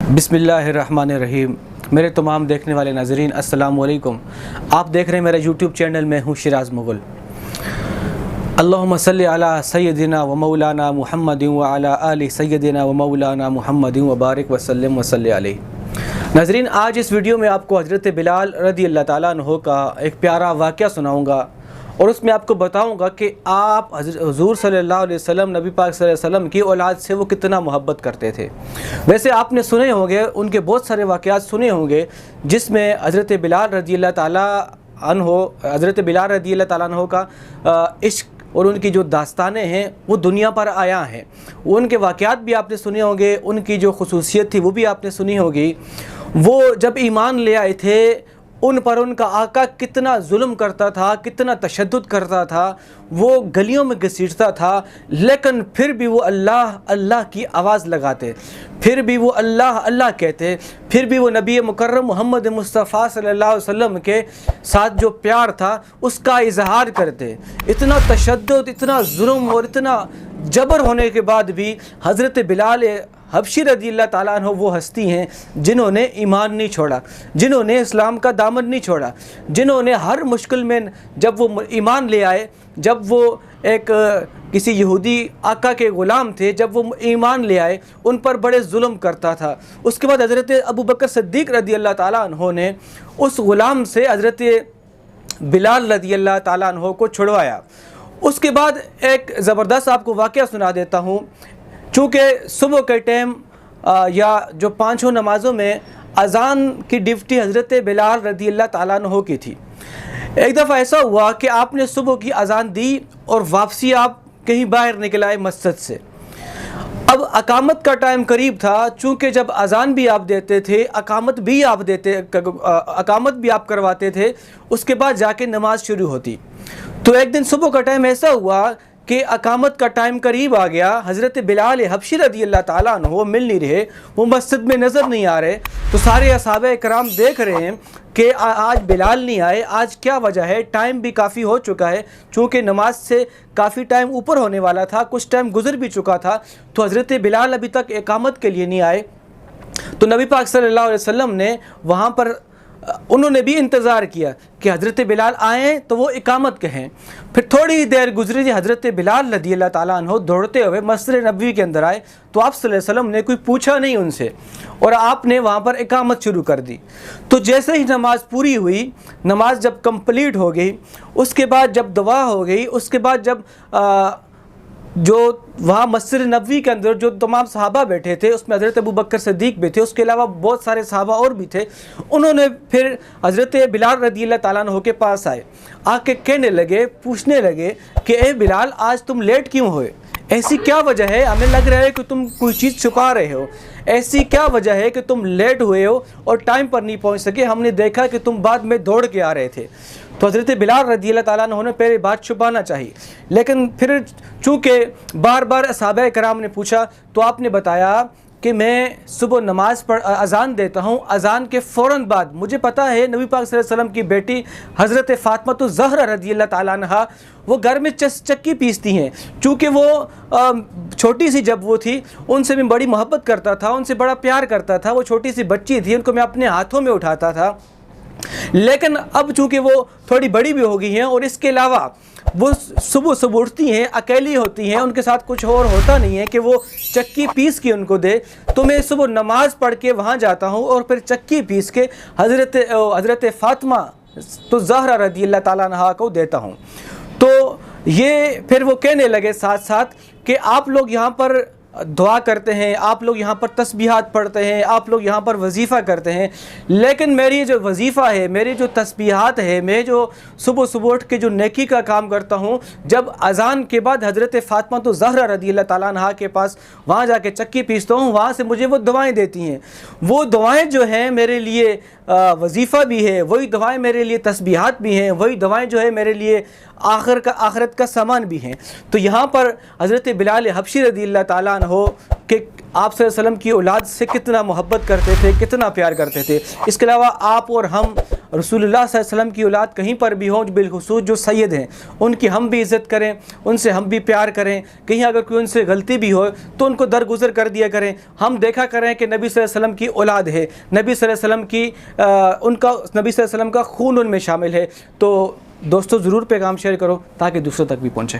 बिस्मिल्लाहिर्रहमानिर्रहीम। मेरे तमाम देखने वाले नाज़रीन अस्सलामु अलैकुम। आप देख रहे हैं मेरा यूट्यूब चैनल में हूँ शिराज़ मुग़ल। अल्लाहुम्मा सल्लि अला सय्यदिना व मौलाना मुहम्मदिन व अला आलि सय्यदिना व मौलाना मुहम्मदिन व बारिक व सल्लिम व सल्लि अलैहि। नाज़रीन, आज इस वीडियो में आपको हज़रत बिलाल रज़ी अल्लाह ताला अन्हु का एक प्यारा वाक़या सुनाऊँगा और उसमें आपको बताऊंगा कि आप हुज़ूर सल्लल्लाहु अलैहि वसल्लम नबी पाक सल्लल्लाहु अलैहि वसल्लम की औलाद से वो कितना मोहब्बत करते थे। वैसे आपने सुने होंगे, उनके बहुत सारे वाक़यात सुने होंगे जिसमें हज़रत बिलाल रज़ी अल्लाह ताला अन्हु का इश्क और उनकी जो दास्तानें हैं वो दुनिया पर आया हैं। उनके वाक़यात भी आपने सुने होंगे, उनकी जो खुसूसियत थी वो भी आपने सुनी होगी। वो जब ईमान ले आए थे उन पर उनका आका कितना जुल्म करता था, कितना तशद्दुद करता था, वो गलियों में घसीटता था, लेकिन फिर भी वो अल्लाह अल्लाह की आवाज़ लगाते, फिर भी वो अल्लाह अल्लाह कहते, फिर भी वो नबी मुकर्रम मोहम्मद मुस्तफ़ा सल्लल्लाहु अलैहि वसल्लम के साथ जो प्यार था उसका इजहार करते। इतना तशद्दुद, इतना जुल्म और इतना जबर होने के बाद भी हज़रत बिलाल हबशी रज़ी अल्लाह ताला अन्हु वो हस्ती हैं जिन्होंने ईमान नहीं छोड़ा, जिन्होंने इस्लाम का दामन नहीं छोड़ा, जिन्होंने हर मुश्किल में जब वो ईमान ले आए, जब वो एक किसी यहूदी आका के ग़ुलाम थे, जब वो ईमान ले आए उन पर बड़े जुल्म करता था। उसके बाद हज़रत अबू बकर सिद्दीक़ रज़ी अल्लाह ताला अन्हु ने उस ग़ुलाम से हज़रत बिलाल रज़ी अल्लाह ताला अन्हु को छुड़वाया। उसके बाद एक ज़बरदस्त आपको वाक़या सुना देता हूँ। चूँकि सुबह के टाइम या जो पाँचों नमाज़ों में अज़ान की ड्यूटी हज़रत बिलाल रज़ी अल्लाह ताला अन्हु की थी। एक दफ़ा ऐसा हुआ कि आपने सुबह की अज़ान दी और वापसी आप कहीं बाहर निकल आए मस्जिद से। अब अकामत का टाइम करीब था, चूँकि जब अज़ान भी आप देते थे, अकामत भी आप करवाते थे, उसके बाद जाके नमाज शुरू होती। तो एक दिन सुबह का टाइम ऐसा हुआ कि अकामत का टाइम करीब आ गया। हज़रत बिलाल हबशी रज़ी अल्लाह ताला अन्हु वो मिल नहीं रहे, वो मस्जिद में नज़र नहीं आ रहे। तो सारे असहाबे कराम देख रहे हैं कि आज बिलाल नहीं आए, आज क्या वजह है। टाइम भी काफ़ी हो चुका है, चूँकि नमाज से काफ़ी टाइम ऊपर होने वाला था, कुछ टाइम गुजर भी चुका था। तो हज़रत बिलाल अभी तक इकामत के लिए नहीं आए। तो नबी पाक सल्लल्लाहु अलैहि वसल्लम ने वहाँ पर उन्होंने भी इंतज़ार किया कि हज़रत बिलाल आएँ तो वो इकामत कहें। फिर थोड़ी ही देर गुजरी थी, हज़रत बिलाल रज़ी अल्लाह ताला अन्हु दौड़ते हुए मस्जिद नबवी के अंदर आए। तो आप सल्लल्लाहु अलैहि वसल्लम ने कोई पूछा नहीं उनसे और आपने वहाँ पर इकामत शुरू कर दी। तो जैसे ही नमाज पूरी हुई, नमाज जब कंप्लीट हो गई, उसके बाद जब दुआ हो गई, उसके बाद जब जो वहाँ मस्जिद नबवी के अंदर जो तमाम सहाबा बैठे थे उसमें हज़रत अबू बकर सिद्दीक़ भी थे, उसके अलावा बहुत सारे सहाबा और भी थे। उन्होंने फिर हज़रत बिलाल रज़ी अल्लाह ताला अन्हु के पास आए, आके कहने लगे, पूछने लगे कि ए बिलाल, आज तुम लेट क्यों हुए? ऐसी क्या वजह है? हमें लग रहा है कि तुम कोई चीज़ छुपा रहे हो। ऐसी क्या वजह है कि तुम लेट हुए हो और टाइम पर नहीं पहुंच सके? हमने देखा कि तुम बाद में दौड़ के आ रहे थे। तो हज़रत बिलाल रज़ी अल्लाह ताला अन्हु ने पहले बात छुपाना चाहिए, लेकिन फिर चूँकि बार बार असहाबा कराम ने पूछा तो आपने बताया कि मैं सुबह नमाज पढ़ अज़ान देता हूँ, अज़ान के फ़ौरन बाद मुझे पता है नबी पाक सल्लल्लाहु अलैहि वसल्लम की बेटी हज़रत फ़ातिमा ज़हरा रज़ी अल्लाह ताला अन्हा वो घर में चक्की पीसती हैं। चूँकि वो छोटी सी जब वो थी, उनसे मैं बड़ी मोहब्बत करता था, उनसे बड़ा प्यार करता था। वो छोटी सी बच्ची थी, उनको मैं अपने हाथों में उठाता था। लेकिन अब चूँकि वो थोड़ी बड़ी भी हो गई हैं और इसके अलावा वो सुबह सुबह उठती हैं, अकेली होती हैं, उनके साथ कुछ और होता नहीं है कि वो चक्की पीस के उनको दे। तो मैं सुबह नमाज पढ़ के वहाँ जाता हूँ और फिर चक्की पीस के हज़रत फ़ातिमा ज़हरा रज़ी अल्लाह ताला अन्हा को देता हूँ। तो ये फिर वो कहने लगे साथ साथ कि आप लोग यहाँ पर दुआ करते हैं, आप लोग यहाँ पर तस्बीहात पढ़ते हैं, आप लोग यहाँ पर वजीफ़ा करते हैं, लेकिन मेरी जो वजीफ़ा है, मेरी जो तस्बीहात है, मैं जो सुबह सुबह उठ के जो नेकी का काम करता हूँ, जब अज़ान के बाद हज़रत फ़ातिमा ज़हरा रज़ी अल्लाह ताला अन्हा के पास वहाँ जाके चक्की पीसता हूँ, वहाँ से मुझे वो दुआएँ देती हैं। वो दुआएँ जो हैं मेरे लिए वजीफ़ा भी है, वही दुआएँ मेरे लिए तस्बीहात भी हैं, वही दुआएँ जो है मेरे लिए आखिरत का सामान भी हैं। तो यहाँ पर हज़रत बिलाल हबशी रज़ी अल्लाह ताला अन्हु के آپ صلی اللہ علیہ وسلم کی اولاد سے کتنا محبت کرتے تھے، کتنا پیار کرتے تھے۔ اس کے علاوہ آپ اور ہم رسول اللہ صلی اللہ علیہ وسلم کی اولاد کہیں پر بھی ہوں، بالخصوص جو سید ہیں ان کی ہم بھی عزت کریں، ان سے ہم بھی پیار کریں۔ کہیں اگر کوئی ان سے غلطی بھی ہو تو ان کو درگزر کر دیا کریں۔ ہم دیکھا کریں کہ نبی صلی اللہ علیہ وسلم کی اولاد ہے، نبی صلی اللہ علیہ وسلم کی نبی صلی اللہ علیہ وسلم کا خون ان میں شامل ہے۔ تو دوستو ضرور پیغام شیئر کرو تاکہ دوسروں تک بھی پہنچے۔